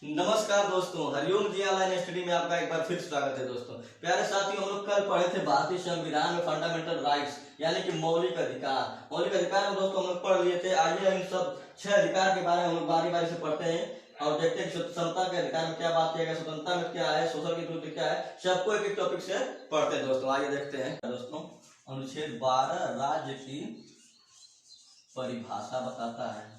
नमस्कार दोस्तों, हरिओम जी online study में आपका एक बार फिर स्वागत है। दोस्तों प्यारे साथियों, हम लोग कल पढ़े थे भारतीय संविधान में फंडामेंटल राइट्स यानी कि मौलिक अधिकार। मौलिक अधिकार में दोस्तों हम लोग पढ़ लिए थे। आइए इन सब 6 अधिकार के बारे में हम लोग बारी बारी से पढ़ते हैं और देखते हैं स्वतंत्रता के अधिकार में क्या बात किया गया, स्वतंत्रता में क्या है, सोशल इक्वलिटी क्या है, सबको एक एक टॉपिक से पढ़ते हैं। दोस्तों आइए देखते हैं। दोस्तों अनुच्छेद 12 राज्य की परिभाषा बताता है।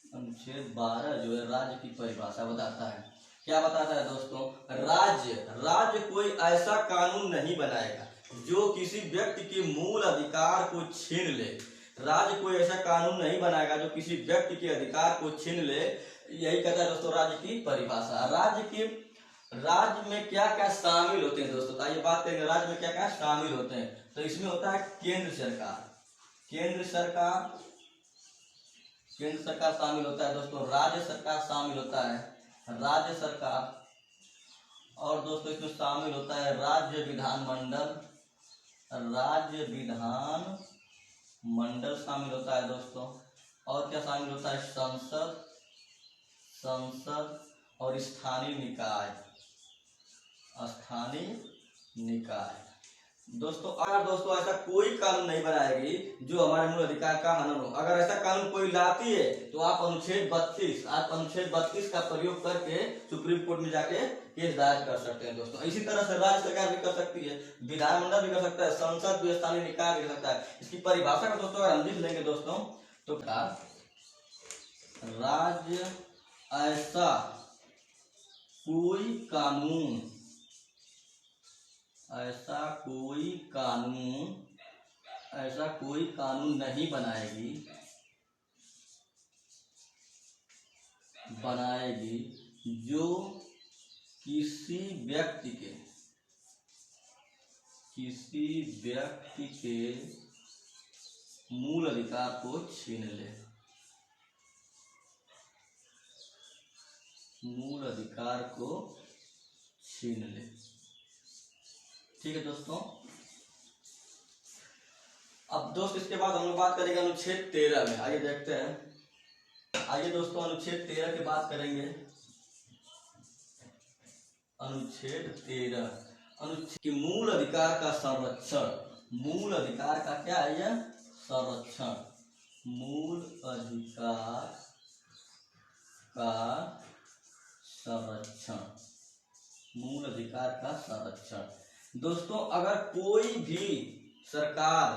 अनुच्छेद 12 जो है राज्य की परिभाषा बताता है। क्या बताता है दोस्तों? राज्य कोई ऐसा कानून नहीं बनाएगा जो किसी व्यक्ति के मूल अधिकार को छीन ले। राज्य कोई ऐसा कानून नहीं बनाएगा जो किसी व्यक्ति के अधिकार को छीन ले। यही कहता है दोस्तों राज्य की परिभाषा। राज्य में क्या क्या शामिल होते हैं दोस्तों? तो आइए बात करेंगे राज्य में क्या क्या शामिल होते हैं। तो इसमें होता है केंद्र सरकार शामिल होता है दोस्तों, राज्य सरकार शामिल होता है, राज्य सरकार, और दोस्तों इसमें शामिल होता है राज्य विधानमंडल शामिल होता है दोस्तों। और क्या शामिल होता है? संसद और स्थानीय निकाय। दोस्तों अगर दोस्तों ऐसा कोई कानून नहीं बनाएगी जो हमारे मूल अधिकार का हनन हो। अगर ऐसा कानून कोई लाती है तो आप अनुच्छेद 32 का प्रयोग करके सुप्रीम कोर्ट में जाके केस दायर कर सकते हैं दोस्तों। इसी तरह से राज्य सरकार भी कर सकती है, विधानमंडल भी कर सकता है, संसद भी, स्थानीय निकाय भी कर सकता है। इसकी परिभाषा का दोस्तों अगर हम लिख लेंगे दोस्तों तो राज्य ऐसा कोई कानून नहीं बनाएगी जो किसी व्यक्ति के मूल अधिकार को छीन ले। ठीक है दोस्तों। अब दोस्त इसके बाद हम लोग बात करेंगे अनुच्छेद 13 में। आइए देखते हैं। आइए दोस्तों अनुच्छेद 13 की बात करेंगे। अनुच्छेद 13 की मूल अधिकार का संरक्षण। मूल अधिकार का क्या है? यह संरक्षण। मूल अधिकार का संरक्षण। दोस्तों अगर कोई भी सरकार,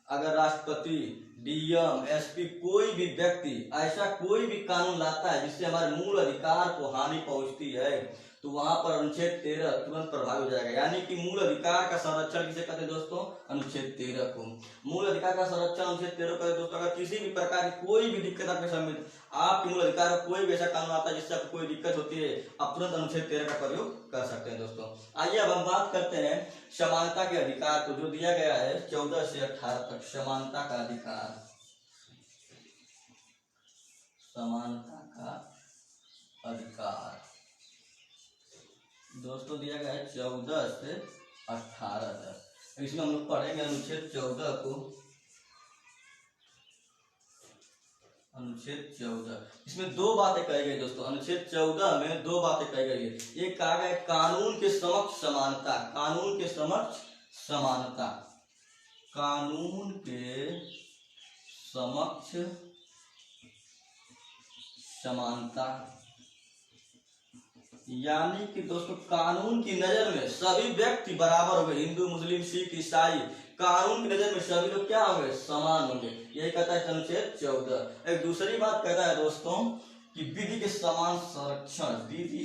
अगर राष्ट्रपति, डीएम, एसपी, कोई भी व्यक्ति ऐसा कोई भी कानून लाता है जिससे हमारे मूल अधिकार को हानि पहुंचती है तो वहां पर अनुच्छेद 13 तुरंत प्रभावी हो जाएगा। यानी कि मूल अधिकार का संरक्षण किसे कहते हैं दोस्तों? अनुच्छेद 13 को। मूल अधिकार का संरक्षण अनुच्छेद 13 कहते हैं दोस्तों। अगर किसी भी प्रकार की कोई भी दिक्कत आपके सामने, आपके मूल अधिकार में कोई भी ऐसा कानून आता है जिससे आपको कोई दिक्कत होती है, आप तुरंत अनुच्छेद 13 का प्रयोग कर सकते हैं दोस्तों। आइए अब हम बात करते हैं समानता के अधिकार को, जो दिया गया है 14 से 18 तक। समानता का अधिकार दोस्तों दिया गया है 14 से 18 तक। इसमें हम लोग पढ़ेंगे अनुच्छेद 14 को। अनुच्छेद 14 इसमें 2 बातें कही गई दोस्तों। अनुच्छेद 14 में 2 बातें कही गई है। एक कहा गया कानून के समक्ष समानता। कानून के समक्ष समानता यानी कि दोस्तों कानून की नजर में सभी व्यक्ति बराबर होंगे। हिंदू, मुस्लिम, सिख, ईसाई, कानून की नजर में सभी लोग क्या होंगे? समान होंगे। यही कहता है अनुच्छेद 14। एक दूसरी बात कहता है दोस्तों कि विधि के समान संरक्षण। विधि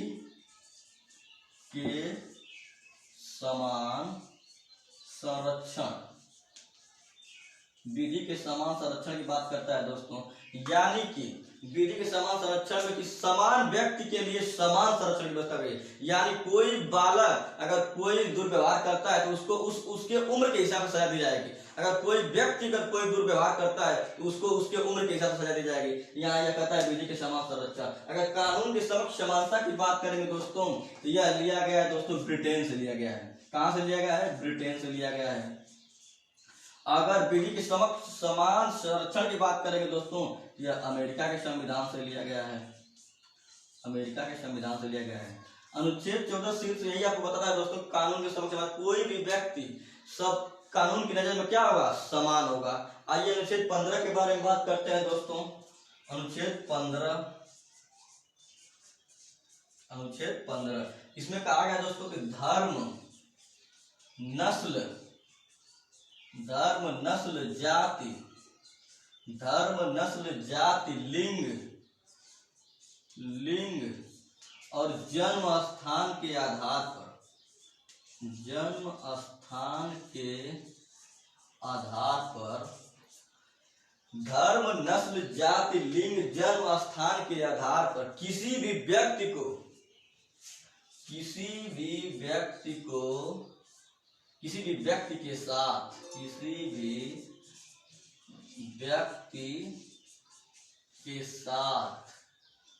के समान संरक्षण की बात करता है दोस्तों। यानी कि विधि के समान संरक्षण में कि समान व्यक्ति के लिए समान संरक्षण की व्यवस्था करी। यानी कोई बालक अगर कोई दुर्व्यवहार करता है तो उसको उसके उम्र के हिसाब से सजा दी जाएगी। अगर कोई व्यक्ति अगर कोई दुर्व्यवहार करता है तो उसको उसके उम्र के हिसाब से सजा दी जाएगी। यहाँ यह कहता है विधि के समान संरक्षण। अगर कानून के समक्ष समानता की बात करेंगे दोस्तों तो यह लिया गया है दोस्तों ब्रिटेन से लिया गया है। कहाँ से लिया गया है? ब्रिटेन से लिया गया है। अगर विधि के समक्ष समान संरक्षण की बात करेंगे दोस्तों, यह अमेरिका के संविधान से लिया गया है। अमेरिका के संविधान से लिया गया है। अनुच्छेद 14 सिर्फ यही आपको बताता है दोस्तों, कानून के समक्ष कोई भी व्यक्ति सब कानून की नजर में क्या होगा, समान होगा। आइए अनुच्छेद 15 के बारे में बात करते हैं दोस्तों। अनुच्छेद 15 इसमें कहा गया दोस्तों कि धर्म, नस्ल, जाति, लिंग और जन्म स्थान के आधार पर धर्म, नस्ल, जाति, लिंग, जन्म स्थान के आधार पर किसी भी व्यक्ति को किसी भी व्यक्ति के साथ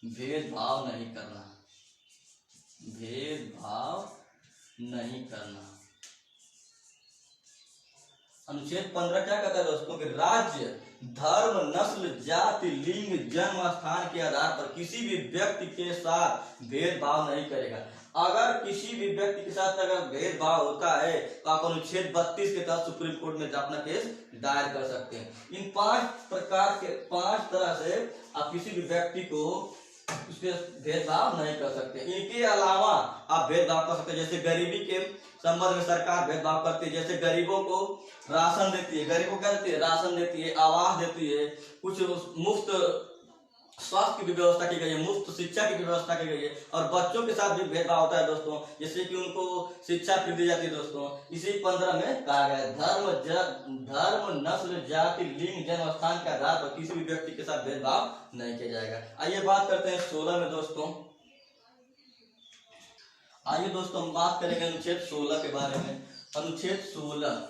भेदभाव नहीं करना। अनुच्छेद 15 क्या कहता है दोस्तों कि राज्य धर्म, नस्ल, जाति, लिंग, जन्म स्थान के आधार पर किसी भी व्यक्ति के साथ भेदभाव नहीं करेगा। अगर किसी भी व्यक्ति के साथ अगर भेदभाव होता है तो आप अनुच्छेद 32 के तहत सुप्रीम कोर्ट में अपना केस दायर कर सकते हैं। इन 5 तरह से आप किसी भी व्यक्ति को उसके भेदभाव नहीं कर सकते। इनके अलावा आप भेदभाव कर सकते हैं, जैसे गरीबी के संबंध में सरकार भेदभाव करती है, जैसे गरीबों को राशन देती है, गरीबों क्या देती है, राशन देती है, आवास देती है, कुछ मुफ्त स्वास्थ्य की भी व्यवस्था की गई है, मुफ्त शिक्षा की भी व्यवस्था की गई है। और बच्चों के साथ भी भेदभाव होता है दोस्तों, जैसे कि उनको शिक्षा फ्री दी जाती है दोस्तों। इसी 15 में कहा गया है धर्म, नस्ल, जाति, लिंग, जन्म स्थान के आधार पर किसी भी व्यक्ति के साथ भेदभाव नहीं किया जाएगा। आइए बात करते हैं 16 में दोस्तों। आइए दोस्तों हम बात करेंगे अनुच्छेद 16 के बारे में। अनुच्छेद 16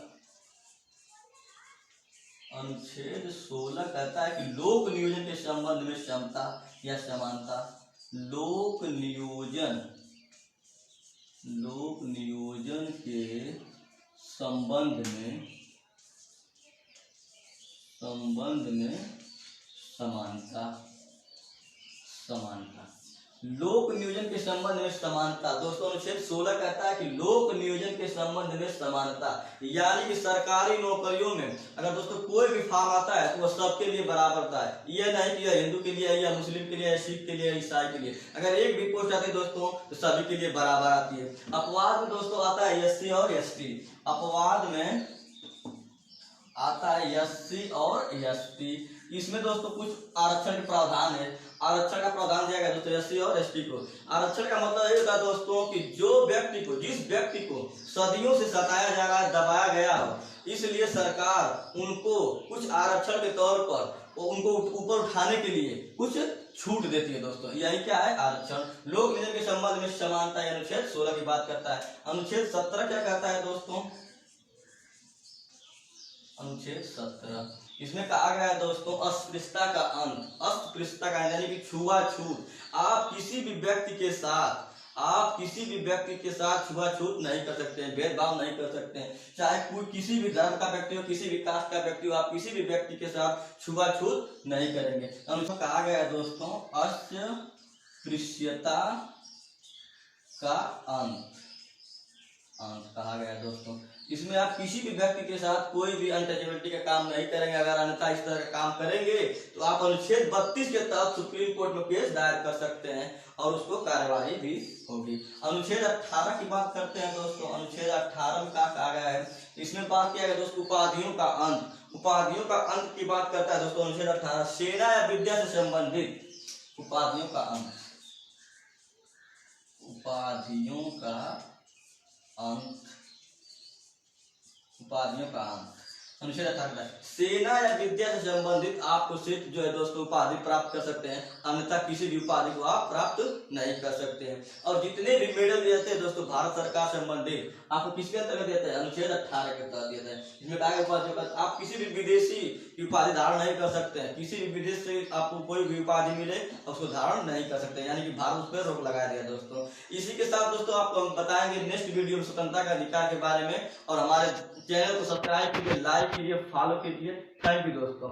कहता है कि लोक नियोजन के संबंध में समता या समानता, लोक नियोजन के संबंध में समानता। लोक नियोजन के संबंध में समानता दोस्तों, अनुच्छेद 16 कहता है कि लोक नियोजन के संबंध में समानता, यानी कि सरकारी नौकरियों में अगर दोस्तों कोई भी फॉर्म आता है तो वह सबके लिए बराबर था। यह नहीं कि हिंदू के लिए, या मुस्लिम के लिए, या सिख के लिए, या ईसाई के लिए। अगर एक भी पोस्ट आती है दोस्तों तो सभी के लिए बराबर आती है। अपवाद में दोस्तों आता है SC और ST। अपवाद में आता है SC और ST। इसमें दोस्तों कुछ आरक्षण के प्रावधान है। आरक्षण का प्रावधान दिया गया दोस्तों SC और ST को। आरक्षण का मतलब ये होता है दोस्तों कि जिस व्यक्ति को सदियों से सताया जा रहा है, दबाया गया हो, इसलिए सरकार उनको कुछ आरक्षण के तौर पर उनको ऊपर उठाने के लिए कुछ छूट देती है दोस्तों। यही क्या है, आरक्षण। लोक नियोजन के संबंध में समानता अनुच्छेद 16 की बात करता है। अनुच्छेद 17 क्या कहता है दोस्तों? अनुच्छेद 17 इसमें कहा गया है दोस्तों अस्पृश्यता का अंत। अस्पृश्यता का यानी कि छुआछूत। आप किसी भी व्यक्ति के साथ छुआछूत नहीं कर सकते हैं, भेदभाव नहीं कर सकते हैं। चाहे कोई किसी भी धर्म का व्यक्ति हो, किसी भी कास्ट का व्यक्ति हो, आप किसी भी व्यक्ति के साथ छुआछूत नहीं करेंगे। अनुच्छेद कहा गया है दोस्तों अस्पृश्यता का अंत कहा गया है दोस्तों। इसमें आप किसी भी व्यक्ति के साथ कोई भी अनटचेबिलिटी का काम नहीं करेंगे। अगर अन्यथा इस तरह का काम करेंगे तो आप अनुच्छेद 32 के तहत सुप्रीम कोर्ट में केस दायर कर सकते हैं और उसको कार्यवाही भी होगी। अनुच्छेद 18 की बात करते हैं दोस्तों। अनुच्छेद 18 में क्या कहा गया है? इसमें बात किया गया दोस्तों उपाधियों का अंत। उपाधियों का अंत की बात करता है दोस्तों अनुच्छेद 18। सेना या विद्या से संबंधित उपाधियों का अंत। उपाधियों का अंत अनुच्छेद 18। सेना या विद्या से संबंधित आपको सिर्फ जो है दोस्तों उपाधि प्राप्त कर सकते हैं, अन्यथा किसी भी उपाधि को आप प्राप्त नहीं कर सकते हैं। और जितने भी मेडल देते हैं दोस्तों भारत सरकार संबंधित आपको किसके अंतर्गत देते हैं? अनुच्छेद 18 के तहत देते हैं। इसमें कहा गया आप किसी भी विदेशी की उपाधि धारण नहीं कर सकते हैं। किसी भी विदेश से आपको कोई भी उपाधि मिले उसको धारण नहीं कर सकते, यानी कि भारत उस पर रोक लगा दिया दोस्तों। इसी के साथ दोस्तों आपको हम बताएंगे नेक्स्ट वीडियो में स्वतंत्रता का अधिकार के बारे में। और हमारे चैनल को सब्सक्राइब कीजिए, लाइक कीजिए, फॉलो कीजिए। थैंक यू दोस्तों।